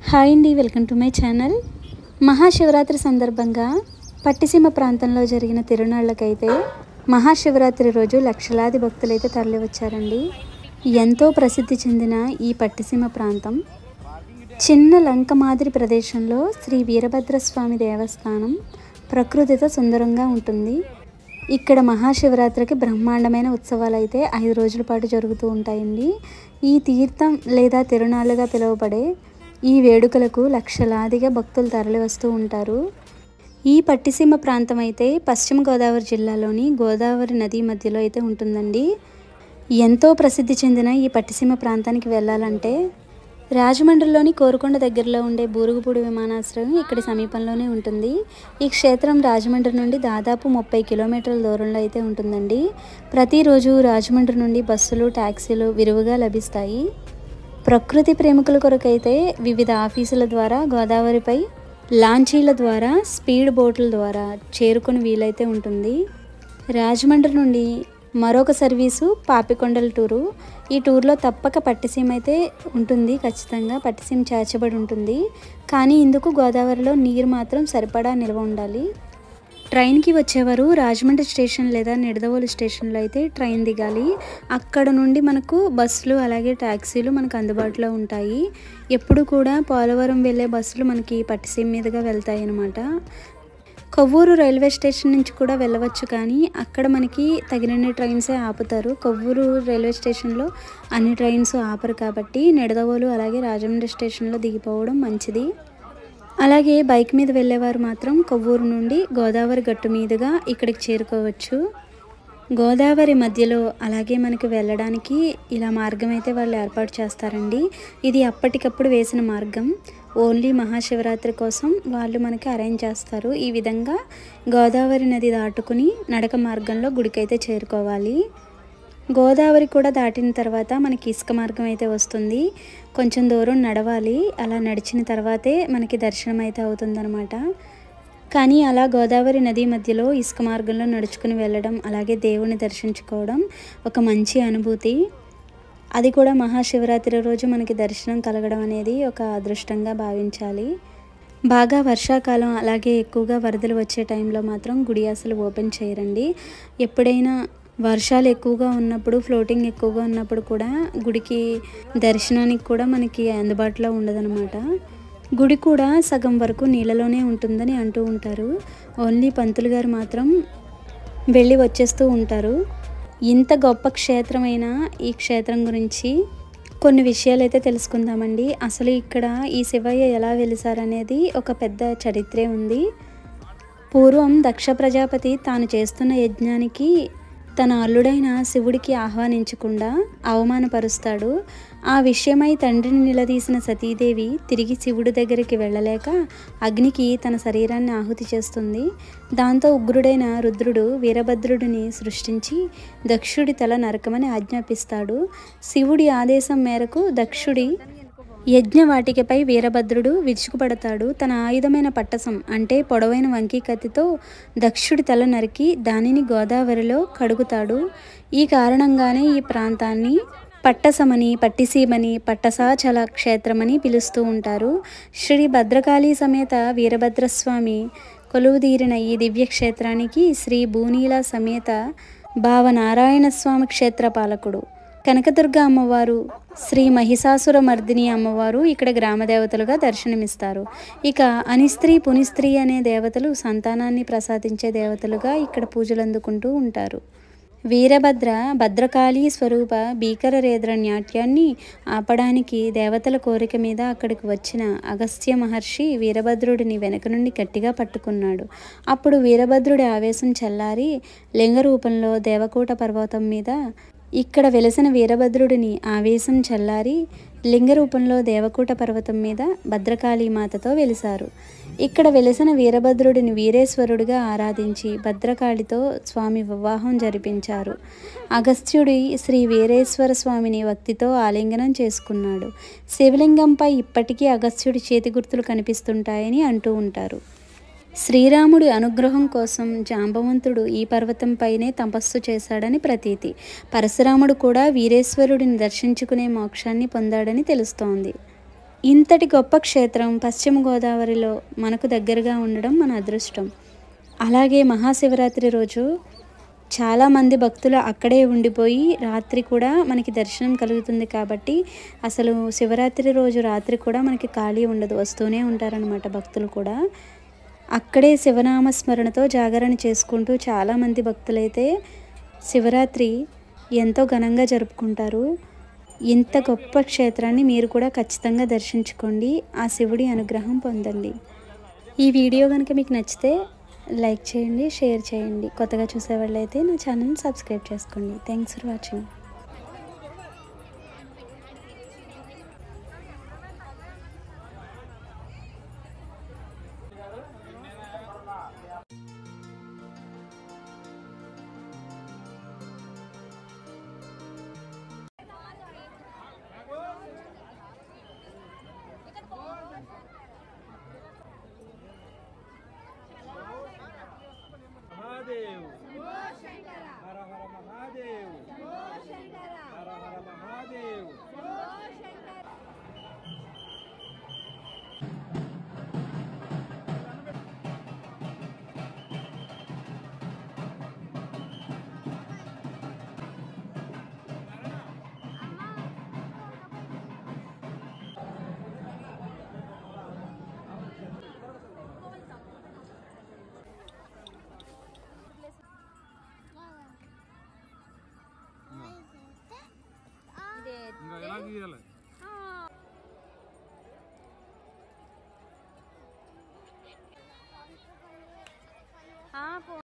Hi అండి, welcome to my channel. Mahashivratri సందర్భంగా పట్టిసీమ ప్రాంతంలో జరిగిన తిరునాళ్ళకైతే మహాశివరాత్రి రోజు లక్షలాది భక్తులైతే తరలి వచ్చారండి. ఎంతో ప్రసిద్ధి చెందిన ఈ పట్టిసీమ ప్రాంతం చిన్న లంక మాదిరి ప్రదేశంలో శ్రీ వీరభద్రస్వామి దేవస్థానం ప్రకృతితో సుందరంగా ఉంటుంది. ఇక్కడ మహాశివరాత్రికి బ్రహ్మాండమైన ఉత్సవాలు అయితే 5 రోజుల పాటు జరుగుతూ ఉంటాయండి. ఈ తీర్థం లేదా తిరునాళ్ళుగా పిలువబడే ఈ వేడుకలకు లక్షలాదిగా భక్తులు తరలి వస్తూ ఉంటారు. ఈ పట్టిసీమ ప్రాంతం అయితే పశ్చిమ గోదావరి జిల్లాలోని గోదావరి నది మధ్యలో అయితే ఉంటుందండి. ఎంతో ప్రసిద్ధి చెందిన ఈ పట్టిసీమ ప్రాంతానికి వెళ్ళాలంటే రాజమండ్రిలోని కోరుకొండ దగ్గరలో ఉండే బూరుగుపూడి విమానాశ్రయం ఇక్కడి సమీపంలోనే ఉంటుంది. ఈ క్షేత్రం రాజమండ్రి నుండి దాదాపు 30 కిలోమీటర్ల దూరంలో అయితే ఉంటుందండి. ప్రతిరోజు రాజమండ్రి నుండి బస్సులు, ట్యాక్సీలు విరివిగా లభిస్తాయి. ప్రకృతి ప్రేమికుల కొరకైతే వివిధ ఆఫీసుల ద్వారా గోదావరిపై లాంచీల ద్వారా, స్పీడ్ బోట్ల ద్వారా చేరుకుని వీలైతే ఉంటుంది. రాజమండ్రి నుండి మరొక సర్వీసు పాపికొండల టూరు. ఈ టూర్లో తప్పక పట్టిసీమ అయితే ఉంటుంది. ఖచ్చితంగా పట్టిసీమ చేర్చబడి ఉంటుంది. కానీ ఇందుకు గోదావరిలో నీరు మాత్రం సరిపడా నిల్వ ఉండాలి. ట్రైన్కి వచ్చేవారు రాజమండ్రి స్టేషన్ లేదా నిడదవోలు స్టేషన్లో అయితే ట్రైన్ దిగాలి. అక్కడ నుండి మనకు బస్సులు అలాగే ట్యాక్సీలు మనకు అందుబాటులో ఉంటాయి. ఎప్పుడు కూడా పోలవరం వెళ్ళే బస్సులు మనకి పట్టిసీమ మీదుగా వెళ్తాయి అన్నమాట. కొవ్వూరు రైల్వే స్టేషన్ నుంచి కూడా వెళ్ళవచ్చు, కానీ అక్కడ మనకి తగినన్ని ట్రైన్సే ఆపుతారు. కొవ్వూరు రైల్వే స్టేషన్లో అన్ని ట్రైన్స్ ఆపరు కాబట్టి నిడదవోలు అలాగే రాజమండ్రి స్టేషన్లో దిగిపోవడం మంచిది. అలాగే బైక్ మీద వెళ్ళేవారు మాత్రం కొవ్వూరు నుండి గోదావరి గట్టు మీదుగా ఇక్కడికి చేరుకోవచ్చు. గోదావరి మధ్యలో అలాగే మనకి వెళ్ళడానికి ఇలా మార్గం అయితే వాళ్ళు ఏర్పాటు చేస్తారండి. ఇది అప్పటికప్పుడు వేసిన మార్గం. ఓన్లీ మహాశివరాత్రి కోసం వాళ్ళు మనకి అరేంజ్ చేస్తారు. ఈ విధంగా గోదావరి నది దాటుకుని నడక మార్గంలో గుడికైతే చేరుకోవాలి. గోదావరి కూడా దాటిన తర్వాత మనకి ఇసుక మార్గం అయితే వస్తుంది. కొంచెం దూరం నడవాలి. అలా నడిచిన తర్వాతే మనకి దర్శనం అయితే అవుతుందన్నమాట. కానీ అలా గోదావరి నది మధ్యలో ఇసుక మార్గంలో నడుచుకుని వెళ్ళడం, అలాగే దేవుని దర్శించుకోవడం ఒక మంచి అనుభూతి. అది కూడా మహాశివరాత్రి రోజు మనకి దర్శనం కలగడం అనేది ఒక అదృష్టంగా భావించాలి. బాగా వర్షాకాలం అలాగే ఎక్కువగా వరదలు వచ్చే టైంలో మాత్రం గుడి అసలు ఓపెన్ చేయరండి. ఎప్పుడైనా వర్షాలు ఎక్కువగా ఉన్నప్పుడు, ఫ్లోటింగ్ ఎక్కువగా ఉన్నప్పుడు కూడా గుడికి దర్శనానికి కూడా మనకి అందుబాటులో ఉండదన్నమాట. గుడి కూడా సగం వరకు నీళ్ళలోనే ఉంటుందని అంటూ ఉంటారు. ఓన్లీ పంతులు గారు మాత్రం వెళ్ళి వచ్చేస్తూ ఉంటారు. ఇంత గొప్ప క్షేత్రమైన ఈ క్షేత్రం గురించి కొన్ని విషయాలు అయితే తెలుసుకుందామండి. అసలు ఇక్కడ ఈ శివయ్య ఎలా వెలిసారనేది ఒక పెద్ద చరిత్రే ఉంది. పూర్వం దక్ష ప్రజాపతి తాను చేస్తున్న యజ్ఞానికి తన అల్లుడైన శివుడికి ఆహ్వానించకుండా అవమానపరుస్తాడు. ఆ విషయమై తండ్రిని నిలదీసిన సతీదేవి తిరిగి శివుడి దగ్గరికి వెళ్ళలేక అగ్నికి తన శరీరాన్ని ఆహుతి చేస్తుంది. దాంతో ఉగ్రుడైన రుద్రుడు వీరభద్రుడిని సృష్టించి దక్షుడి తల నరకమని ఆజ్ఞాపిస్తాడు. శివుడి ఆదేశం మేరకు దక్షుడి యజ్ఞవాటికపై వీరభద్రుడు విరుచుకుపడతాడు. తన ఆయుధమైన పట్టసం అంటే పొడవైన వంకీ కత్తితో దక్షుడి తల నరికి దానిని గోదావరిలో కడుగుతాడు. ఈ కారణంగానే ఈ ప్రాంతాన్ని పట్టసమని, పట్టిసీమని, పట్టసాచల క్షేత్రమని పిలుస్తూ ఉంటారు. శ్రీ భద్రకాళీ సమేత వీరభద్రస్వామి కొలువుదీరిన ఈ దివ్య క్షేత్రానికి శ్రీ భూనీల సమేత భావనారాయణ స్వామి క్షేత్రపాలకుడు, కనకదుర్గ అమ్మవారు, శ్రీ మహిషాసుర మర్దిని అమ్మవారు ఇక్కడ గ్రామదేవతలుగా దర్శనమిస్తారు. ఇక అనిస్త్రీ, పునిస్త్రీ అనే దేవతలు సంతానాన్ని ప్రసాదించే దేవతలుగా ఇక్కడ పూజలు అందుకుంటూ ఉంటారు. వీరభద్ర భద్రకాళీ స్వరూప భీకర రేద్ర నాట్యాన్ని ఆపడానికి దేవతల కోరిక మీద అక్కడికి వచ్చిన అగస్త్య మహర్షి వీరభద్రుడిని వెనక నుండి గట్టిగా పట్టుకున్నాడు. అప్పుడు వీరభద్రుడి ఆవేశం చల్లారి లింగ రూపంలో దేవకూట పర్వతం మీద ఇక్కడ వెలసిన వీరభద్రుడిని ఆవేశం చల్లారి లింగ రూపంలో దేవకూట పర్వతం మీద భద్రకాళీమాతతో వెలిశారు. ఇక్కడ వెలిసిన వీరభద్రుడిని వీరేశ్వరుడిగా ఆరాధించి భద్రకాళితో స్వామి వివాహం జరిపించారు. అగస్త్యుడి శ్రీ వీరేశ్వర స్వామిని భక్తితో ఆలింగనం చేసుకున్నాడు. శివలింగంపై ఇప్పటికీ అగస్త్యుడి చేతి గుర్తులు కనిపిస్తుంటాయని అంటూ ఉంటారు. శ్రీరాముడి అనుగ్రహం కోసం జాంబవంతుడు ఈ పర్వతంపైనే తపస్సు చేశాడని ప్రతీతి. పరశురాముడు కూడా వీరేశ్వరుడిని దర్శించుకునే మోక్షాన్ని పొందాడని తెలుస్తోంది. ఇంతటి గొప్ప క్షేత్రం పశ్చిమ గోదావరిలో మనకు దగ్గరగా ఉండడం మన అదృష్టం. అలాగే మహాశివరాత్రి రోజు చాలామంది భక్తులు అక్కడే ఉండిపోయి రాత్రి కూడా మనకి దర్శనం కలుగుతుంది. కాబట్టి అసలు శివరాత్రి రోజు రాత్రి కూడా మనకి ఖాళీ ఉండదు, వస్తూనే ఉంటారనమాట భక్తులు కూడా. అక్కడే శివనామస్మరణతో జాగరణ చేసుకుంటూ చాలామంది భక్తులైతే శివరాత్రి ఎంతో ఘనంగా జరుపుకుంటారు. ఇంత గొప్ప క్షేత్రాన్ని మీరు కూడా ఖచ్చితంగా దర్శించుకోండి, ఆ శివుడి అనుగ్రహం పొందండి. ఈ వీడియో కనుక మీకు నచ్చితే లైక్ చేయండి, షేర్ చేయండి. కొత్తగా చూసేవాళ్ళైతే నా ఛానల్ని సబ్స్క్రైబ్ చేసుకోండి. Thanks for watching. Mahadev Har Har Mahadev Har Har Mahadev ఇంకా ఎలా గీయాలి?